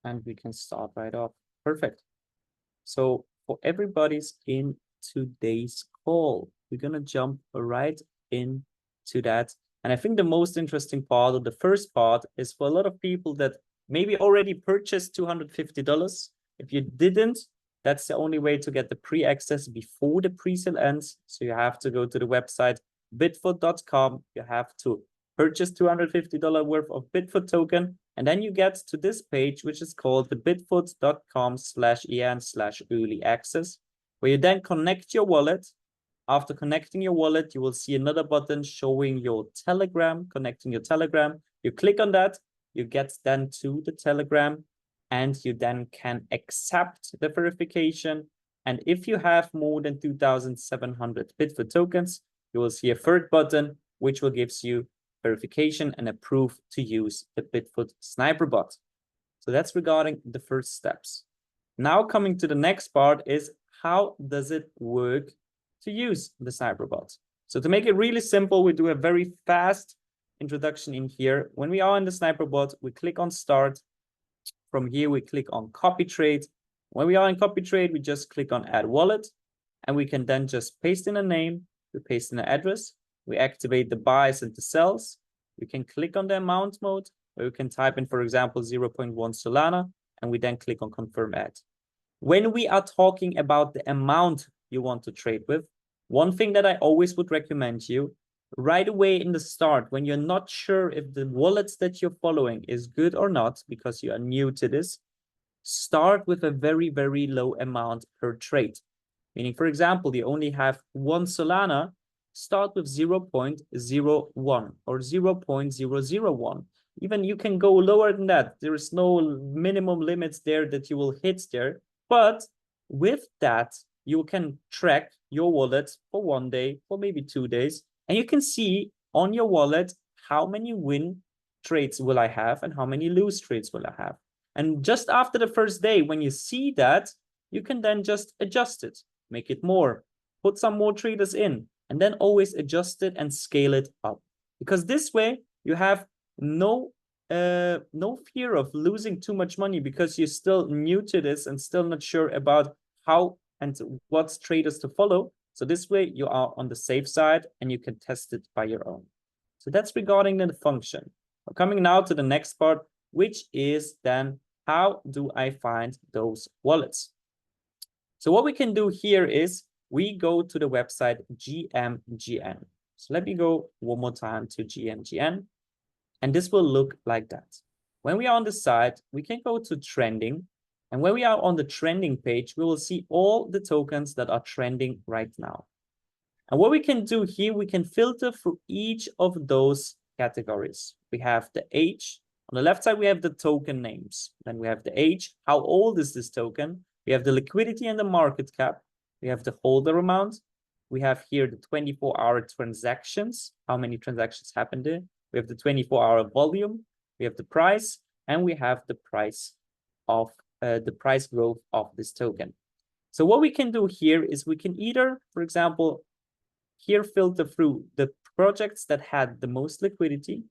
and we can start right off. Perfect. So for everybody's in today's call, we're going to jump right into that. And I think the most interesting part, or the first part, is for a lot of people that maybe already purchased $250. If you didn't, that's the only way to get the pre-access before the pre-sale ends. So you have to go to the website bitfoot.com. You have to purchase $250 worth of Bitfoot token. And then you get to this page, which is called the bitfoot.com/en/early access, where you then connect your wallet. After connecting your wallet, you will see another button showing your Telegram, connecting your Telegram. You click on that, you get then to the Telegram, and you then can accept the verification. And if you have more than 2,700 Bitfoot tokens, you will see a third button, which will give you verification and approve to use the Bitfoot sniper bot. So that's regarding the first steps. Now coming to the next part is, how does it work to use the sniper bot? So to make it really simple, we do a very fast introduction in here. When we are in the sniper bot, we click on start. From here, we click on copy trade. When we are in copy trade, we just click on add wallet, and we can then just paste in a name, we paste in an address, we activate the buys and the sells. We can click on the amount mode, where we can type in, for example, 0.1 Solana, and we then click on confirm add. When we are talking about the amount you want to trade with, one thing that I always would recommend you, right away in the start, when you're not sure if the wallets that you're following is good or not, because you are new to this, start with a very, very low amount per trade. Meaning, for example, you only have 1 Solana, start with 0.01 or 0.001. Even you can go lower than that. There is no minimum limits there that you will hit there. But with that, you can track your wallet for 1 day, for maybe 2 days. And you can see on your wallet, how many win trades will I have and how many lose trades will I have. And just after the first day, when you see that, you can then just adjust it, make it more, put some more traders in, and then always adjust it and scale it up. Because this way, you have no fear of losing too much money, because you're still new to this and still not sure about how and what traders to follow. So this way you are on the safe side and you can test it by your own. So that's regarding the function. We're coming now to the next part, which is then, how do I find those wallets? So what we can do here is we go to the website GMGN. So let me go one more time to GMGN, and this will look like that. When we are on the site, we can go to trending. And when we are on the trending page, we will see all the tokens that are trending right now. And what we can do here, we can filter through each of those categories. We have the age. On the left side, we have the token names. Then we have the age. How old is this token? We have the liquidity and the market cap. We have the holder amount. We have here the 24-hour transactions. How many transactions happened there? We have the 24-hour volume. We have the price, and we have the price of the price growth of this token. So what we can do here is we can either, for example, here filter through the projects that had the most liquidity.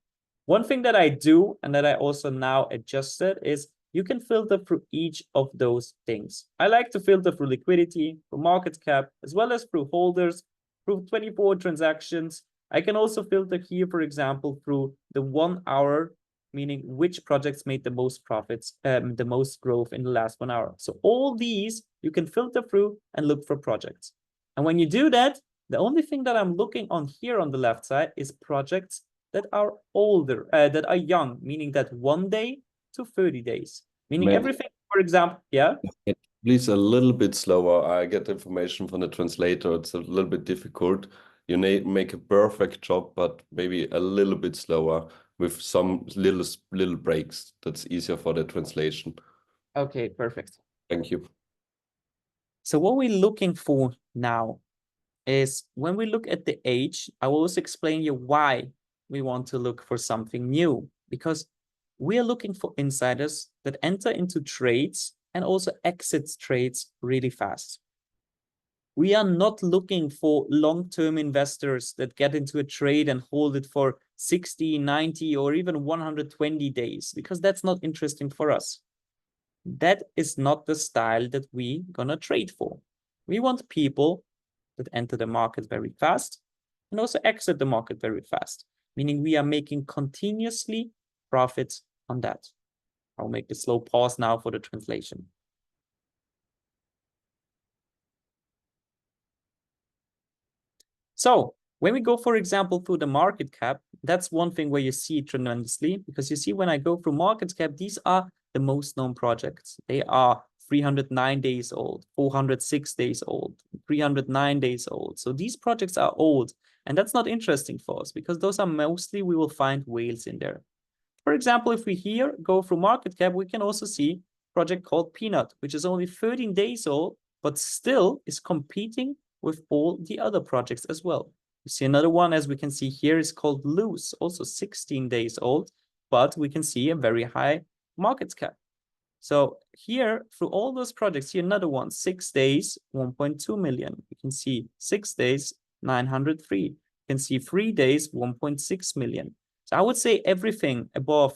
One thing that I do, and that I also now adjusted, is you can filter through each of those things. I like to filter through liquidity, through market cap, as well as through holders, through 24 transactions. I can also filter here, for example, through the 1 hour, meaning which projects made the most profits, the most growth in the last 1 hour. So all these you can filter through and look for projects. And when you do that, the only thing that I'm looking on here on the left side is projects that are older, that are young, meaning that 1 day to 30 days, meaning everything, for example, yeah? Please a little bit slower. I get information from the translator. It's a little bit difficult. You make a perfect job, but maybe a little bit slower with some little breaks. That's easier for the translation. Okay, perfect. Thank you. So what we're looking for now is, when we look at the age, I will also explain you why we want to look for something new, because we are looking for insiders that enter into trades and also exit trades really fast. We are not looking for long-term investors that get into a trade and hold it for 60, 90, or even 120 days, because that's not interesting for us. that is not the style that we gonna trade for. We want people that enter the market very fast and also exit the market very fast, meaning we are making continuously profits on that. I'll make a slow pause now for the translation. So when we go, for example, through the market cap, that's one thing where you see it tremendously, because you see when I go through market cap, these are the most known projects. They are 309 days old, 406 days old, 309 days old. So these projects are old, and that's not interesting for us because those are mostly, we will find whales in there. For example, if we here go through market cap, we can also see a project called Peanut, which is only 13 days old, but still is competing with all the other projects as well. You see another one, as we can see here, is called Loose, also 16 days old, but we can see a very high market cap. So here, through all those projects, here another one, 6 days, 1.2 million. You can see 6 days, 903. You can see 3 days, 1.6 million. So I would say everything above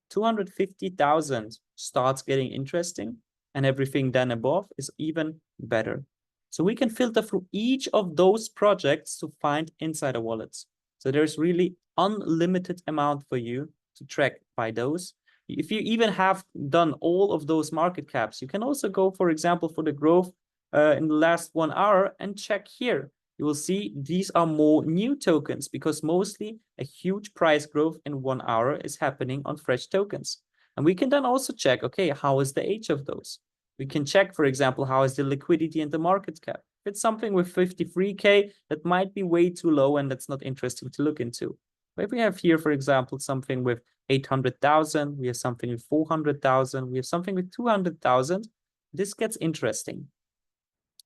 250,000 starts getting interesting, and everything then above is even better. So we can filter through each of those projects to find insider wallets. So there's really unlimited amount for you to track by those. If you even have done all of those market caps, you can also go, for example, for the growth in the last 1 hour and check here. You will see these are more new tokens because mostly a huge price growth in 1 hour is happening on fresh tokens. And we can then also check, okay, how is the age of those? We can check, for example, how is the liquidity in the market cap? If it's something with 53K, that might be way too low and that's not interesting to look into. But if we have here, for example, something with 800,000, we have something with 400,000, we have something with 200,000, this gets interesting.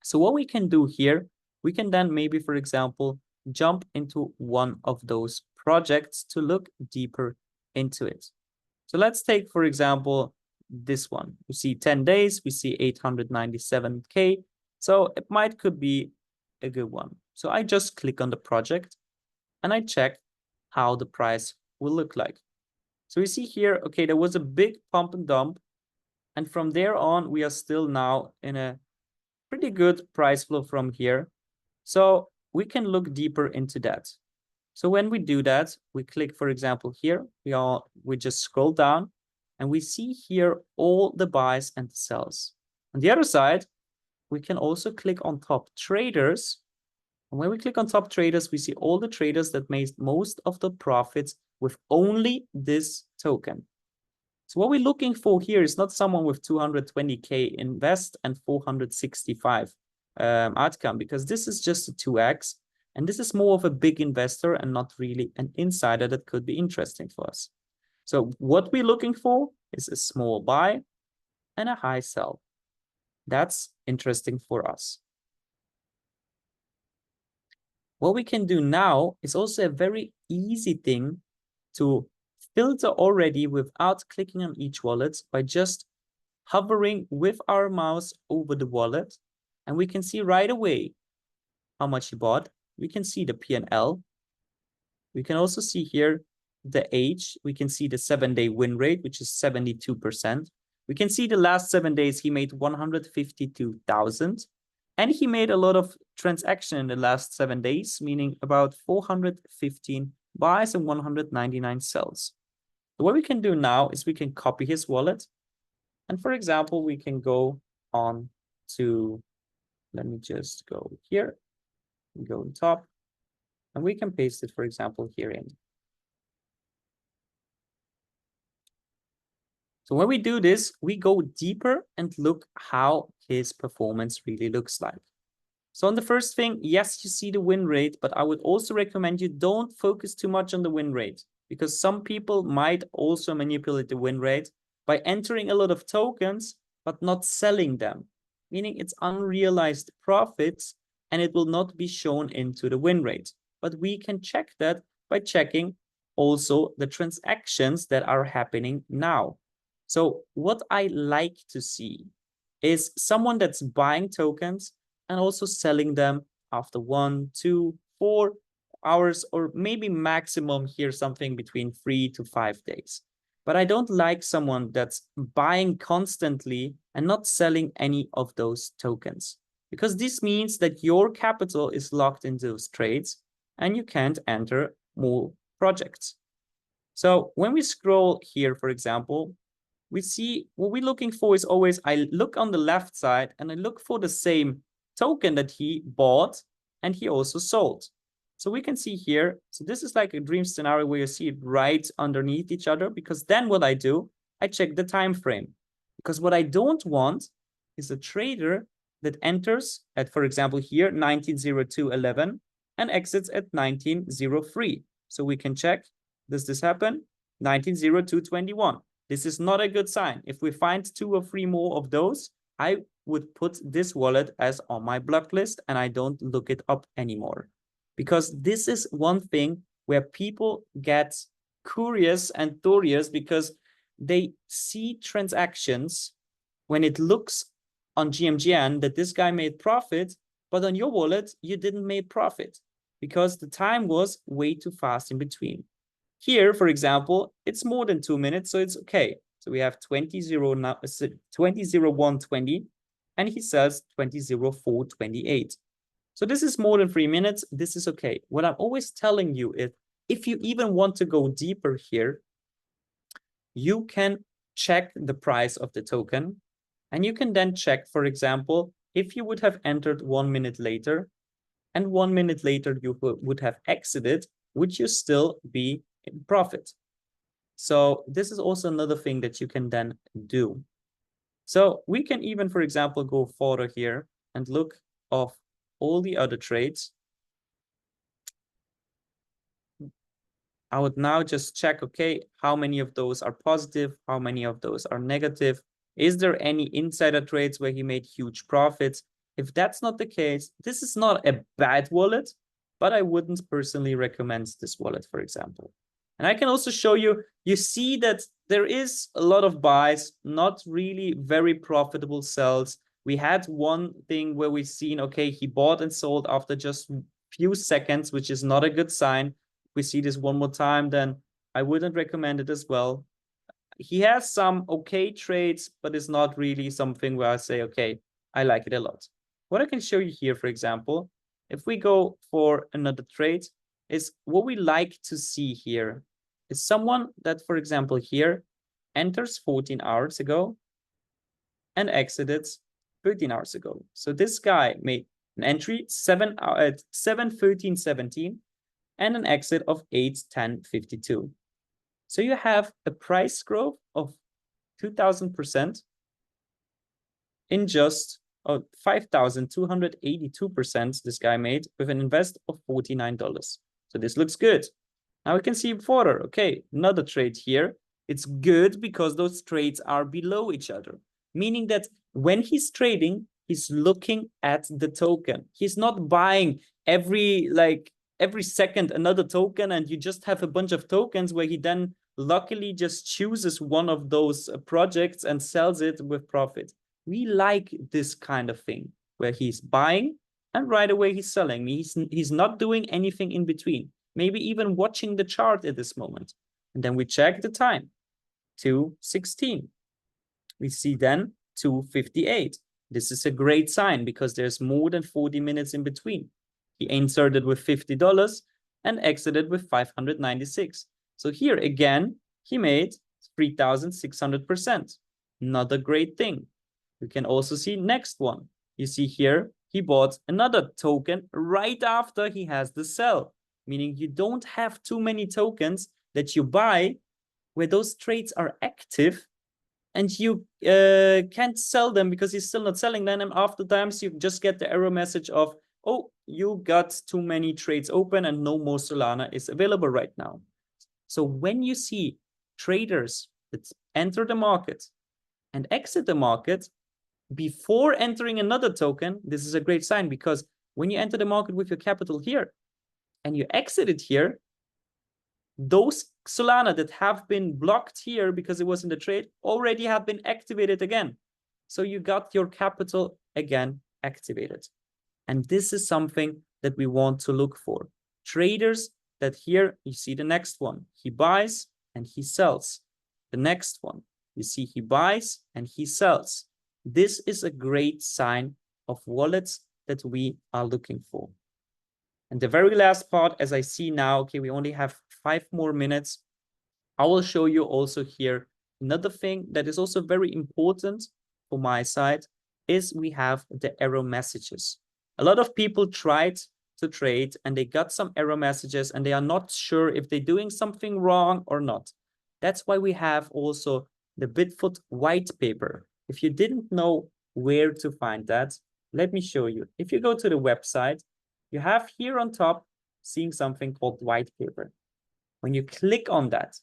So what we can do here, we can then maybe, for example, jump into one of those projects to look deeper into it. So let's take, for example, this one. We see 10 days, we see 897K. So it could be a good one. So I just click on the project and I check how the price will look like. So we see here, okay, there was a big pump and dump. And from there on, we are still now in a pretty good price flow from here. So we can look deeper into that. So when we do that, we click, for example, here, we just scroll down and we see here all the buys and the sells. On the other side, we can also click on top traders. And when we click on top traders, we see all the traders that made most of the profits with only this token. So what we're looking for here is not someone with 220K invest and 465 outcome, because this is just a 2x. And this is more of a big investor and not really an insider that could be interesting for us. So what we're looking for is a small buy and a high sell. That's interesting for us. What we can do now is also a very easy thing to filter already without clicking on each wallet by just hovering with our mouse over the wallet. And we can see right away how much you bought. We can see the P&L. We can also see here the age. We can see the 7-day win rate, which is 72%. We can see the last 7 days, he made 152,000. And he made a lot of transaction in the last 7 days, meaning about 415 buys and 199 sells. So what we can do now is we can copy his wallet. And for example, we can go on to, let me just go here, go on top, and we can paste it, for example, here in. So when we do this, we go deeper and look how his performance really looks like. So on the first thing, yes, you see the win rate, but I would also recommend you don't focus too much on the win rate, because some people might also manipulate the win rate by entering a lot of tokens, but not selling them, meaning it's unrealized profits and it will not be shown into the win rate. But we can check that by checking also the transactions that are happening now. So what I like to see is someone that's buying tokens and also selling them after 1, 2, 4 hours, or maybe maximum here something between 3 to 5 days. But I don't like someone that's buying constantly and not selling any of those tokens, because this means that your capital is locked into those trades and you can't enter more projects. So when we scroll here, for example, we see what we're looking for is always, I look on the left side and I look for the same token that he bought and he also sold. So we can see here, so this is like a dream scenario where you see it right underneath each other, because then what I do, I check the time frame. Because what I don't want is a trader that enters at, for example, here 1902.11 and exits at 1903. So we can check, does this happen? 1902.21. This is not a good sign. If we find 2 or 3 more of those, I would put this wallet as on my block list and I don't look it up anymore. Because this is one thing where people get curious and curious, because they see transactions when it looks on GMGN that this guy made profit, but on your wallet, you didn't make profit because the time was way too fast in between. Here, for example, it's more than 2 minutes, so it's okay. So we have 20.0120, and he says 20.0428. So this is more than 3 minutes. This is okay. What I'm always telling you is, if you even want to go deeper here, you can check the price of the token, and you can then check, for example, if you would have entered 1 minute later, and 1 minute later you would have exited, would you still be in profit? So this is also another thing that you can then do. So we can even, for example, go further here and look of all the other trades. I would now just check, okay, how many of those are positive? How many of those are negative? Is there any insider trades where he made huge profits? If that's not the case, this is not a bad wallet, but I wouldn't personally recommend this wallet, for example. And I can also show you, you see that there is a lot of buys, not really very profitable sells. We had one thing where we've seen, okay, he bought and sold after just a few seconds, which is not a good sign. If we see this one more time, then I wouldn't recommend it as well. He has some okay trades, but it's not really something where I say, okay, I like it a lot. What I can show you here, for example, if we go for another trade, is what we like to see here is someone that, for example, here enters 14 hours ago and exited 13 hours ago. So this guy made an entry at 7:13:17 and an exit of 8:10:52. So you have a price growth of 2,000% in just 5,282% this guy made with an invest of $49. So this looks good. Now we can see further, okay, another trade here. It's good because those trades are below each other, meaning that when he's trading, he's looking at the token. He's not buying every second another token, and you just have a bunch of tokens where he then luckily just chooses one of those projects and sells it with profit. We like this kind of thing where he's buying and right away he's selling. He's not doing anything in between, maybe even watching the chart at this moment. And then we check the time, 2:16. We see then 2:58. This is a great sign because there's more than 40 minutes in between. He inserted with $50 and exited with 596. So here again, he made 3,600%. Not a great thing. You can also see next one. You see here, he bought another token right after he has the sell, meaning you don't have too many tokens that you buy where those trades are active and you can't sell them because he's still not selling them. And after times you just get the error message of, oh, you got too many trades open and no more Solana is available right now. So when you see traders that enter the market and exit the market before entering another token, this is a great sign, because when you enter the market with your capital here and you exit it here, those Solana that have been blocked here because it was in the trade already have been activated again. So you got your capital again activated. And this is something that we want to look for. Traders that here, you see the next one, he buys and he sells. The next one, you see he buys and he sells. This is a great sign of wallets that we are looking for. And the very last part, as I see now, okay, we only have 5 more minutes. I will show you also here another thing that is also very important for my side is we have the error messages. A lot of people tried to trade and they got some error messages and they are not sure if they're doing something wrong or not. That's why we have also the Bitfoot white paper. If you didn't know where to find that, let me show you. If you go to the website, you have here on top seeing something called white paper. When you click on that,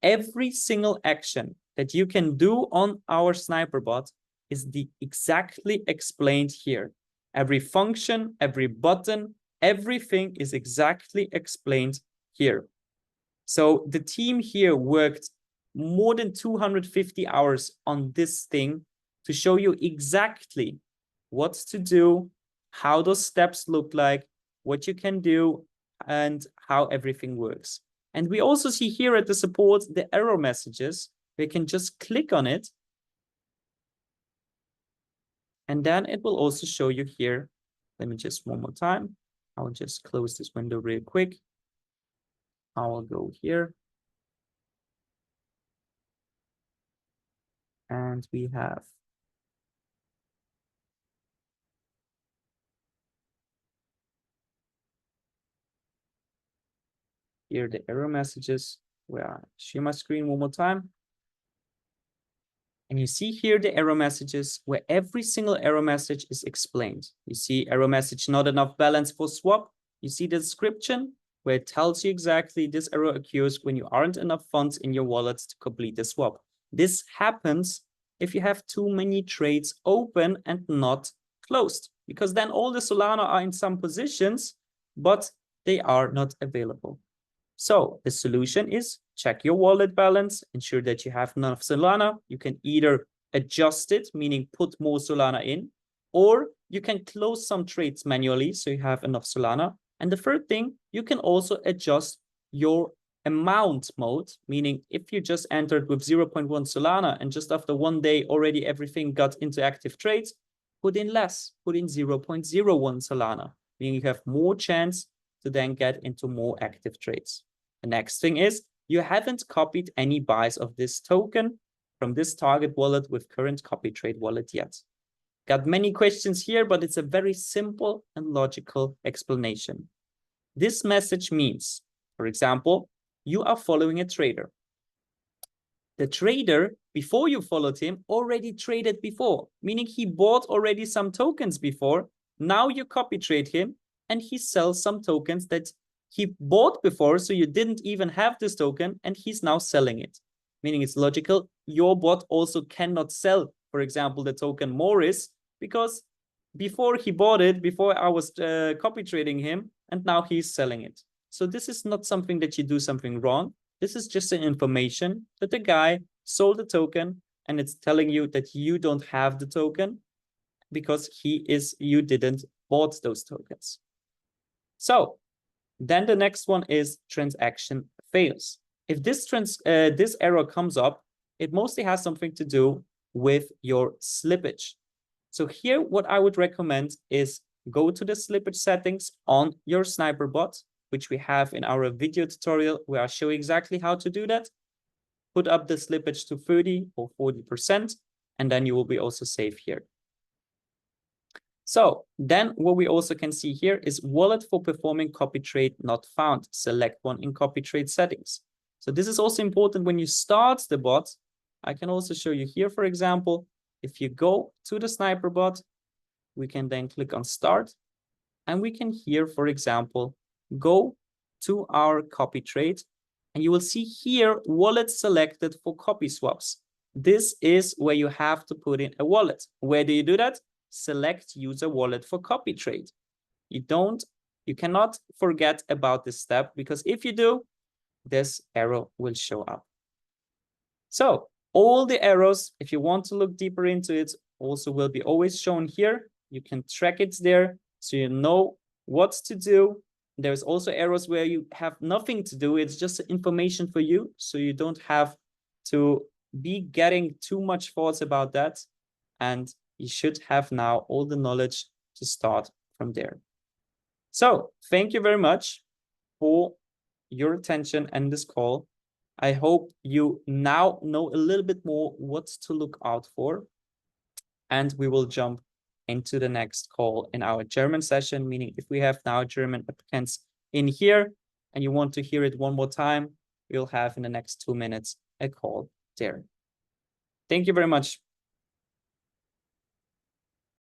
every single action that you can do on our sniper bot is exactly explained here. Every function, every button, everything is exactly explained here. So the team here worked more than 250 hours on this thing to show you exactly what to do, how those steps look like, what you can do, and how everything works. And we also see here at the support the error messages. We can just click on it. And then it will also show you here. Let me just one more time. I'll just close this window real quick. I will go here. And we have here the error messages where I share my screen one more time. And you see here the error messages where every single error message is explained. You see error message, not enough balance for swap. You see the description where it tells you exactly this error occurs when you aren't enough funds in your wallet to complete the swap. This happens if you have too many trades open and not closed, because then all the Solana are in some positions, but they are not available. So the solution is check your wallet balance, ensure that you have enough Solana. You can either adjust it, meaning put more Solana in, or you can close some trades manually so you have enough Solana. And the third thing, you can also adjust your amount mode, meaning if you just entered with 0.1 Solana and just after 1 day already everything got into active trades, put in less, put in 0.01 Solana, meaning you have more chance to then get into more active trades. The next thing is you haven't copied any buys of this token from this target wallet with current copy trade wallet yet. Got many questions here, but it's a very simple and logical explanation. This message means, for example, you are following a trader. The trader, before you followed him, already traded before, meaning he bought already some tokens before. Now you copy trade him and he sells some tokens that he bought before, so you didn't even have this token, and he's now selling it. Meaning it's logical. Your bot also cannot sell, for example, the token Morris, because before he bought it, before I was copy trading him, and now he's selling it. So this is not something that you do something wrong. This is just an information that the guy sold the token, and it's telling you that you don't have the token because you didn't bought those tokens. So then the next one is transaction fails. If this error comes up, it mostly has something to do with your slippage. So here, what I would recommend is go to the slippage settings on your sniper bot, which we have in our video tutorial where I show exactly how to do that. Put up the slippage to 30 or 40%, and then you will be also safe here. So then what we also can see here is wallet for performing copy trade not found. Select one in copy trade settings. So this is also important when you start the bot. I can also show you here, for example, if you go to the sniper bot, we can then click on start, and we can here, for example, go to our copy trade, and you will see here wallet selected for copy swaps. This is where you have to put in a wallet. Where do you do that? Select user wallet for copy trade. You cannot forget about this step, because if you do, this error will show up. So all the errors, if you want to look deeper into it, also will be always shown here. You can track it there so you know what to do. There's also errors where you have nothing to do. It's just information for you, so you don't have to be getting too much thoughts about that. And you should have now all the knowledge to start from there. So thank you very much for your attention and this call. I hope you now know a little bit more what to look out for. And we will jump into the next call in our German session, meaning if we have now German applicants in here and you want to hear it one more time, we'll have in the next 2 minutes a call there. Thank you very much.